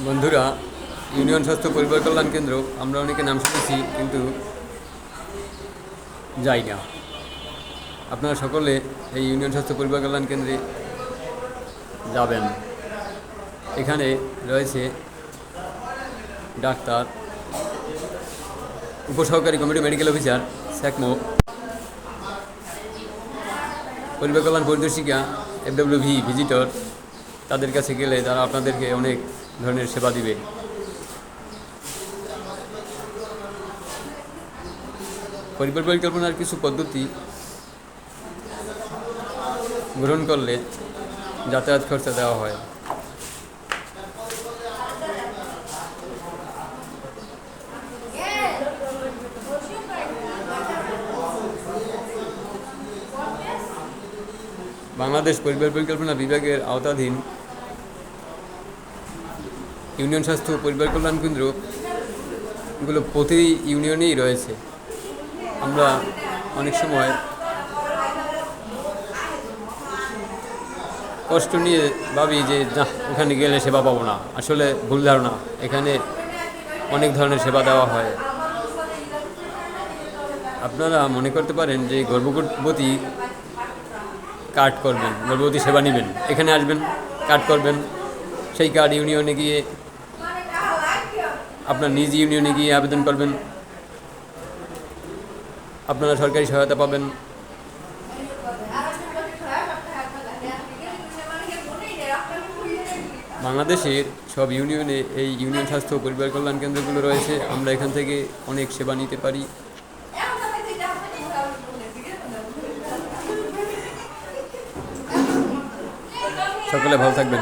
বন্ধুরা, ইউনিয়ন স্বাস্থ্য পরিবার কল্যাণ কেন্দ্র আমরা অনেকে নাম শুনেছি, কিন্তু যাই না। আপনারা সকলে এই ইউনিয়ন স্বাস্থ্য পরিবার কল্যাণ কেন্দ্রে যাবেন। এখানে রয়েছে ডাক্তার, উপসহকারী কমিউনিটি মেডিকেল অফিসার, স্যাকমো, পরিবার কল্যাণ পরিদর্শিকা, FWV ভিজিটর। তাদের কাছে গেলে তারা আপনাদেরকে অনেক ধরনের সেবা দিবে। পরিবার পরিকল্পনার কিছু পদ্ধতি গ্রহণ করলে যাতায়াত খরচা দেওয়া হয়। বাংলাদেশ পরিবার পরিকল্পনা বিভাগের আওতাধীন ইউনিয়ন স্বাস্থ্য পরিবার কল্যাণ কেন্দ্রগুলো প্রতি ইউনিয়নেই রয়েছে। আমরা অনেক সময় কষ্ট নিয়ে ভাবি যে না, ওখানে গেলে সেবা পাবো না। আসলে ভুল ধারণা। এখানে অনেক ধরনের সেবা দেওয়া হয়। আপনারা মনে করতে পারেন যে গর্ভবতী কার্ড করবেন, গর্ভবতী সেবা নেবেন, এখানে আসবেন, কার্ড করবেন, সেই কার্ড ইউনিয়নে গিয়ে আপনার নিজ ইউনিয়নে গিয়ে আবেদন করবেন, আপনারা সরকারি সহায়তা পাবেন। বাংলাদেশের সব ইউনিয়নে এই ইউনিয়ন স্বাস্থ্য পরিবার কল্যাণ কেন্দ্রগুলো রয়েছে। আমরা এখান থেকে অনেক সেবা নিতে পারি। সকলে ভালো থাকবেন।